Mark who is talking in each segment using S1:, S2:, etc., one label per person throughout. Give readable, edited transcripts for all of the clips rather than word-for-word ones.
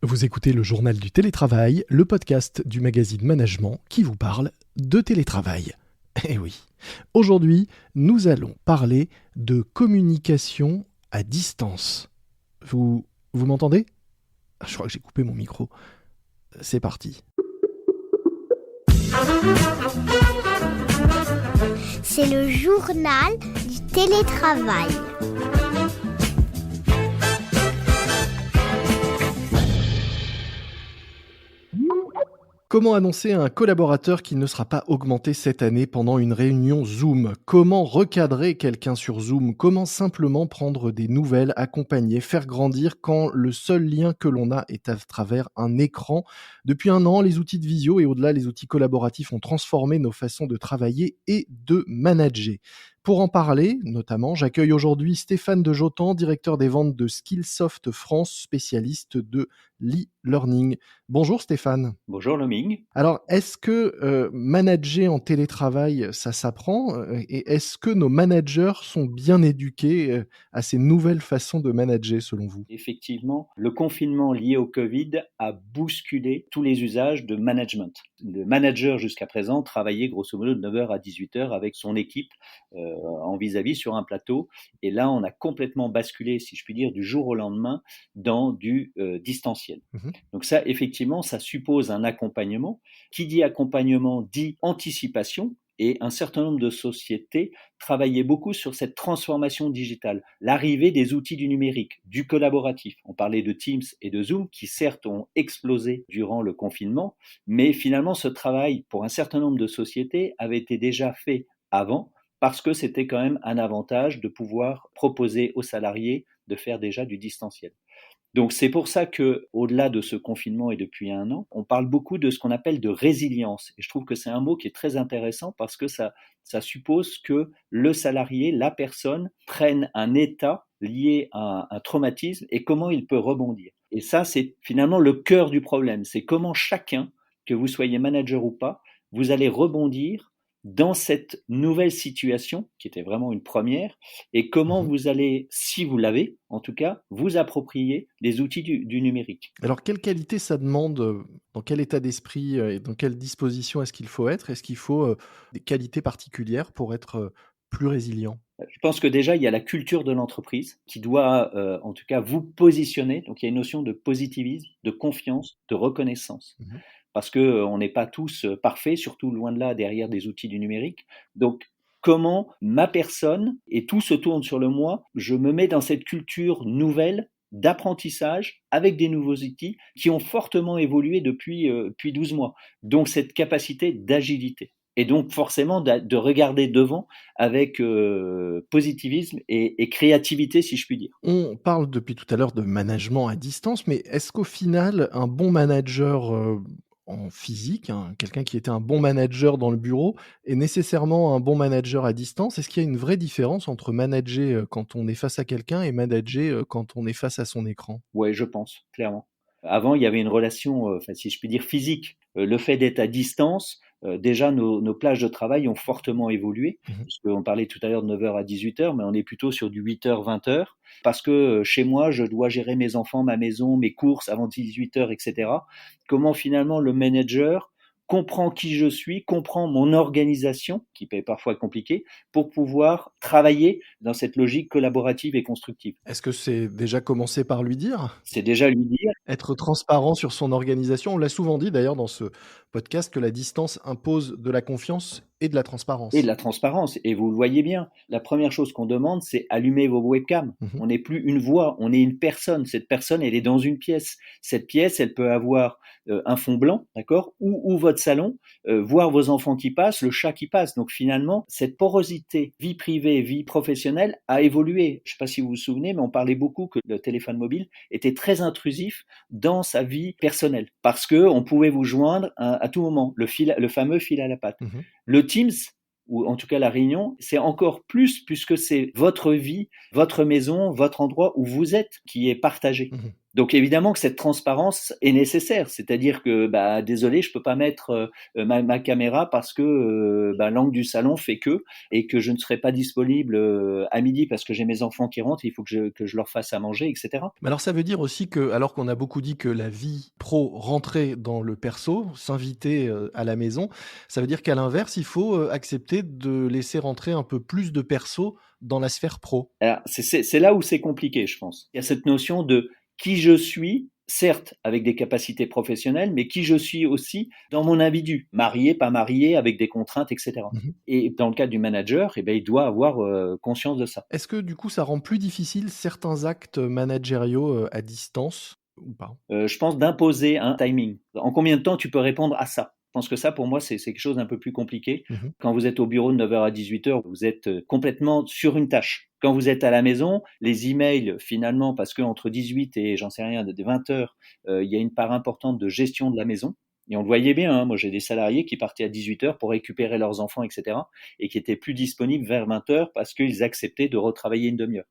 S1: Vous écoutez le journal du télétravail, le podcast du magazine Management qui vous parle de télétravail. Eh oui, aujourd'hui, nous allons parler de communication à distance. Vous m'entendez ? Je crois que j'ai coupé mon micro. C'est parti.
S2: C'est le journal du télétravail.
S1: Comment annoncer à un collaborateur qu'il ne sera pas augmenté cette année pendant une réunion Zoom ? Comment recadrer quelqu'un sur Zoom ? Comment simplement prendre des nouvelles, accompagner, faire grandir quand le seul lien que l'on a est à travers un écran ? Depuis un an, les outils de visio et au-delà, les outils collaboratifs ont transformé nos façons de travailler et de manager. Pour en parler, notamment, j'accueille aujourd'hui Stéphane de Jotan, directeur des ventes de Skillsoft France, spécialiste de l'e-learning. Bonjour Stéphane.
S3: Bonjour Loming.
S1: Alors, est-ce que manager en télétravail, ça s'apprend et est-ce que nos managers sont bien éduqués à ces nouvelles façons de manager selon vous ?
S3: Effectivement, le confinement lié au Covid a bousculé tous les usages de management. Le manager jusqu'à présent travaillait grosso modo de 9h à 18h avec son équipe en vis-à-vis sur un plateau. Et là, on a complètement basculé, si je puis dire, du jour au lendemain dans du distanciel. Donc ça, effectivement, ça suppose un accompagnement. Qui dit accompagnement dit anticipation. Et un certain nombre de sociétés travaillaient beaucoup sur cette transformation digitale, l'arrivée des outils du numérique, du collaboratif. On parlait de Teams et de Zoom qui certes ont explosé durant le confinement, mais finalement ce travail pour un certain nombre de sociétés avait été déjà fait avant parce que c'était quand même un avantage de pouvoir proposer aux salariés de faire déjà du distanciel. Donc c'est pour ça que, au-delà de ce confinement et depuis un an, on parle beaucoup de ce qu'on appelle de résilience. Et je trouve que c'est un mot qui est très intéressant parce que ça suppose que le salarié, la personne, prenne un état lié à un traumatisme et comment il peut rebondir. Et ça, c'est finalement le cœur du problème. C'est comment chacun, que vous soyez manager ou pas, vous allez rebondir dans cette nouvelle situation, qui était vraiment une première, et comment vous allez, si vous l'avez, en tout cas, vous approprier les outils du numérique.
S1: Alors, quelle qualité ça demande ? Dans quel état d'esprit et dans quelle disposition est-ce qu'il faut être ? Est-ce qu'il faut des qualités particulières pour être plus résilient ?
S3: Je pense que déjà, il y a la culture de l'entreprise qui doit, en tout cas, vous positionner. Donc, il y a une notion de positivisme, de confiance, de reconnaissance. Parce qu'on n'est pas tous parfaits, surtout loin de là, derrière des outils du numérique. Donc, comment ma personne, et tout se tourne sur le moi, je me mets dans cette culture nouvelle d'apprentissage avec des nouveaux outils qui ont fortement évolué depuis 12 mois. Donc, cette capacité d'agilité. Et donc, forcément, de regarder devant avec positivisme et créativité, si je puis dire.
S1: On parle depuis tout à l'heure de management à distance, mais est-ce qu'au final, un bon manager en physique, quelqu'un qui était un bon manager dans le bureau, est nécessairement un bon manager à distance ? Est-ce qu'il y a une vraie différence entre manager quand on est face à quelqu'un et manager quand on est face à son écran ?
S3: Oui, je pense, clairement. Avant, il y avait une relation, si je puis dire, physique. Le fait d'être à distance, déjà nos plages de travail ont fortement évolué. Parce qu'on parlait tout à l'heure de 9h à 18h, mais on est plutôt sur du 8h, 20h. Parce que chez moi, je dois gérer mes enfants, ma maison, mes courses avant 18h, etc. Comment finalement le manager comprend qui je suis, comprend mon organisation, qui peut parfois être compliquée, pour pouvoir travailler dans cette logique collaborative et constructive.
S1: Est-ce que c'est déjà commencé par lui dire ?
S3: C'est déjà lui dire.
S1: Être transparent sur son organisation. On l'a souvent dit d'ailleurs dans ce podcast que la distance impose de la confiance et de la transparence.
S3: Et de la transparence. Et vous le voyez bien, la première chose qu'on demande, c'est allumer vos webcams. On n'est plus une voix, on est une personne. Cette personne, elle est dans une pièce. Cette pièce, elle peut avoir un fond blanc, d'accord, ou votre salon, voir vos enfants qui passent, le chat qui passe. Donc finalement, cette porosité vie privée, vie professionnelle a évolué. Je ne sais pas si vous vous souvenez, mais on parlait beaucoup que le téléphone mobile était très intrusif dans sa vie personnelle parce que on pouvait vous joindre à tout moment, le fameux fil à la patte. Le Teams, ou en tout cas la réunion, c'est encore plus puisque c'est votre vie, votre maison, votre endroit où vous êtes qui est partagé. Donc évidemment que cette transparence est nécessaire, c'est-à-dire que désolé, je peux pas mettre ma caméra parce que l'angle du salon fait que et que je ne serai pas disponible à midi parce que j'ai mes enfants qui rentrent, il faut que je leur fasse à manger, etc.
S1: Mais alors ça veut dire aussi que, alors qu'on a beaucoup dit que la vie pro rentrait dans le perso, s'inviter, à la maison, ça veut dire qu'à l'inverse, il faut, accepter de laisser rentrer un peu plus de perso dans la sphère pro?
S3: Alors c'est là où c'est compliqué, je pense. Il y a cette notion de qui je suis, certes avec des capacités professionnelles, mais qui je suis aussi dans mon individu, marié, pas marié, avec des contraintes, etc.
S1: Mmh.
S3: Et dans le cas du manager, il doit avoir conscience de ça.
S1: Est-ce que du coup, ça rend plus difficile certains actes managériaux, à distance ou pas?
S3: Je pense d'imposer un timing. En combien de temps tu peux répondre à ça? Je pense que ça, pour moi, c'est quelque chose d'un peu plus compliqué.
S1: Mmh.
S3: Quand vous êtes au bureau de 9h à 18h, vous êtes complètement sur une tâche. Quand vous êtes à la maison, les emails, finalement, parce qu'entre 18 et, j'en sais rien, de 20h, il y a une part importante de gestion de la maison. Et on le voyait bien, hein, moi j'ai des salariés qui partaient à 18h pour récupérer leurs enfants, etc. et qui étaient plus disponibles vers 20h parce qu'ils acceptaient de retravailler une demi-heure.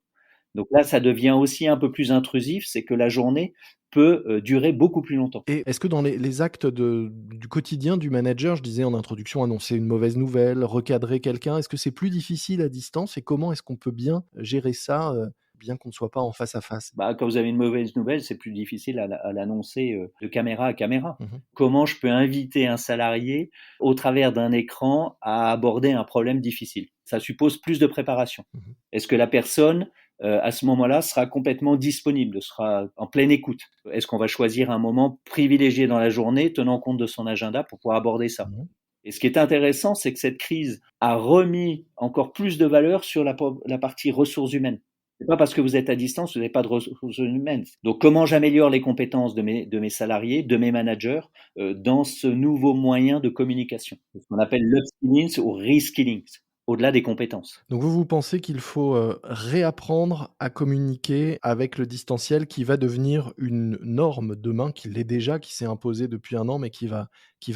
S3: Donc là, ça devient aussi un peu plus intrusif, c'est que la journée peut durer beaucoup plus longtemps.
S1: Et est-ce que dans les actes du quotidien du manager, je disais en introduction, annoncer une mauvaise nouvelle, recadrer quelqu'un, est-ce que c'est plus difficile à distance et comment est-ce qu'on peut bien gérer ça, bien qu'on ne soit pas en face à face?
S3: Quand vous avez une mauvaise nouvelle, c'est plus difficile à l'annoncer de caméra à caméra.
S1: Mmh.
S3: Comment je peux inviter un salarié, au travers d'un écran, à aborder un problème difficile? Ça suppose plus de préparation.
S1: Mmh.
S3: Est-ce que la personne, à ce moment-là, sera complètement disponible, sera en pleine écoute? Est-ce qu'on va choisir un moment privilégié dans la journée, tenant compte de son agenda pour pouvoir aborder ça?
S1: Mmh.
S3: Et ce qui est intéressant, c'est que cette crise a remis encore plus de valeur sur la partie ressources humaines. C'est pas parce que vous êtes à distance, vous n'avez pas de ressources humaines. Donc, comment j'améliore les compétences de mes salariés, de mes managers, dans ce nouveau moyen de communication? Ce qu'on appelle l'upskilling ou reskilling, au-delà des compétences.
S1: Donc vous pensez qu'il faut, réapprendre à communiquer avec le distanciel qui va devenir une norme demain, qui l'est déjà, qui s'est imposée depuis un an, mais qui va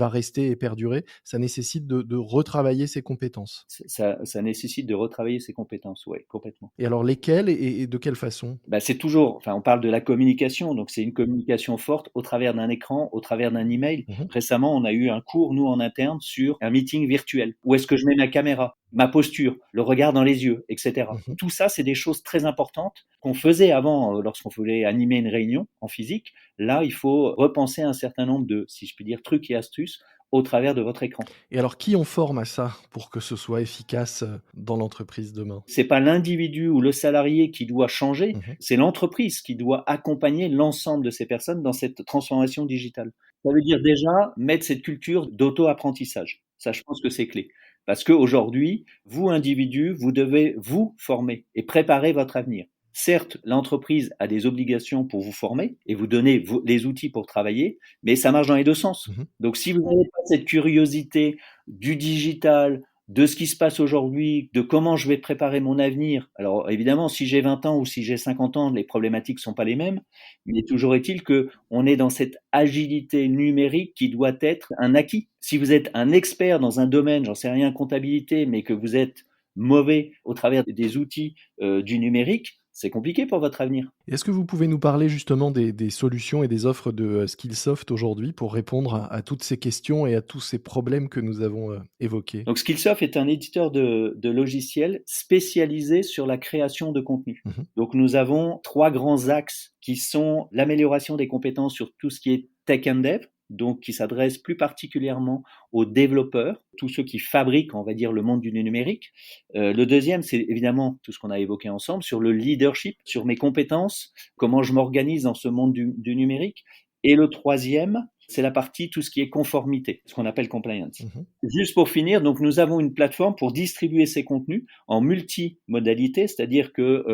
S1: rester et perdurer. Ça nécessite de retravailler ses compétences.
S3: Ça nécessite de retravailler ses compétences, ouais, complètement.
S1: Et alors lesquelles et de quelle façon?
S3: C'est toujours, enfin, on parle de la communication, donc c'est une communication forte au travers d'un écran, au travers d'un email.
S1: Mmh.
S3: Récemment, on a eu un cours, nous, en interne, sur un meeting virtuel. Où est-ce que je mets ma caméra, ma posture, le regard dans les yeux, etc.
S1: Mmh.
S3: Tout ça, c'est des choses très importantes qu'on faisait avant lorsqu'on voulait animer une réunion en physique. Là, il faut repenser un certain nombre de, si je puis dire, trucs et astuces au travers de votre écran.
S1: Et alors qui on forme à ça pour que ce soit efficace, dans l'entreprise demain?
S3: C'est pas l'individu ou le salarié qui doit changer,
S1: Mmh.
S3: c'est l'entreprise qui doit accompagner l'ensemble de ces personnes dans cette transformation digitale. Ça veut dire déjà mettre cette culture d'auto-apprentissage. Ça, je pense que c'est clé. Parce qu'aujourd'hui, vous, individu, vous devez vous former et préparer votre avenir. Certes, l'entreprise a des obligations pour vous former et vous donner les outils pour travailler, mais ça marche dans les deux sens.
S1: Mmh.
S3: Donc, si vous n'avez pas cette curiosité du digital, de ce qui se passe aujourd'hui, de comment je vais préparer mon avenir. Alors évidemment, si j'ai 20 ans ou si j'ai 50 ans, les problématiques sont pas les mêmes, mais toujours est-il que on est dans cette agilité numérique qui doit être un acquis. Si vous êtes un expert dans un domaine, j'en sais rien, comptabilité, mais que vous êtes mauvais au travers des outils du numérique, c'est compliqué pour votre avenir.
S1: Est-ce que vous pouvez nous parler justement des solutions et des offres de, Skillsoft aujourd'hui pour répondre à toutes ces questions et à tous ces problèmes que nous avons, évoqués?
S3: Donc Skillsoft est un éditeur de logiciels spécialisé sur la création de contenu.
S1: Mmh.
S3: Donc nous avons 3 grands axes qui sont l'amélioration des compétences sur tout ce qui est tech and dev, donc qui s'adresse plus particulièrement aux développeurs, tous ceux qui fabriquent, on va dire, le monde du numérique. Le deuxième, c'est évidemment tout ce qu'on a évoqué ensemble sur le leadership, sur mes compétences, comment je m'organise dans ce monde du numérique. Et le troisième, c'est la partie tout ce qui est conformité, ce qu'on appelle compliance.
S1: Mmh.
S3: Juste pour finir, donc nous avons une plateforme pour distribuer ces contenus en multimodalité, c'est-à-dire que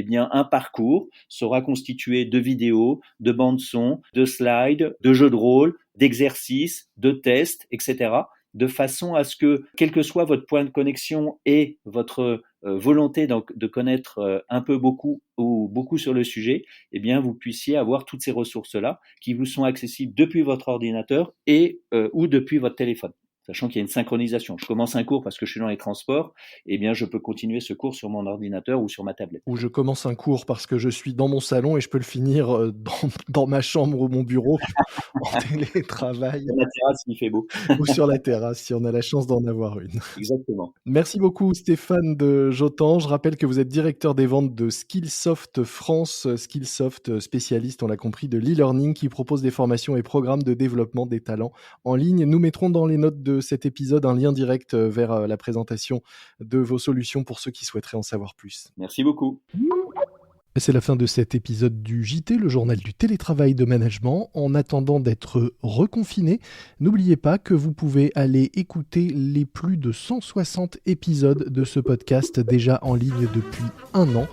S3: un parcours sera constitué de vidéos, de bandes son, de slides, de jeux de rôle, d'exercices, de tests, etc., de façon à ce que, quel que soit votre point de connexion et votre volonté donc de connaître un peu beaucoup ou beaucoup sur le sujet, eh bien vous puissiez avoir toutes ces ressources-là qui vous sont accessibles depuis votre ordinateur et ou depuis votre téléphone. sachant qu'il y a une synchronisation. Je commence un cours parce que je suis dans les transports, eh bien, je peux continuer ce cours sur mon ordinateur ou sur ma tablette.
S1: Ou je commence un cours parce que je suis dans mon salon et je peux le finir, dans ma chambre ou mon bureau en télétravail
S3: Sur la terrasse, il fait beau.
S1: ou sur la terrasse si on a la chance d'en avoir une.
S3: Exactement.
S1: Merci beaucoup Stéphane de Jotan. Je rappelle que vous êtes directeur des ventes de Skillsoft France. Skillsoft, spécialiste, on l'a compris, de l'e-learning qui propose des formations et programmes de développement des talents en ligne. Nous mettrons dans les notes de cet épisode un lien direct vers la présentation de vos solutions pour ceux qui souhaiteraient en savoir plus.
S3: Merci beaucoup.
S1: C'est la fin de cet épisode du JT, le journal du télétravail de management. En attendant d'être reconfiné, n'oubliez pas que vous pouvez aller écouter les plus de 160 épisodes de ce podcast déjà en ligne depuis 1 an.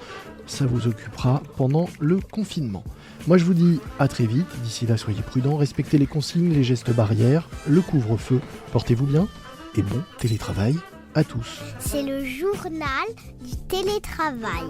S1: Ça vous occupera pendant le confinement. Moi je vous dis à très vite, d'ici là soyez prudents, respectez les consignes, les gestes barrières, le couvre-feu, portez-vous bien et bon télétravail à tous.
S2: C'est le journal du télétravail.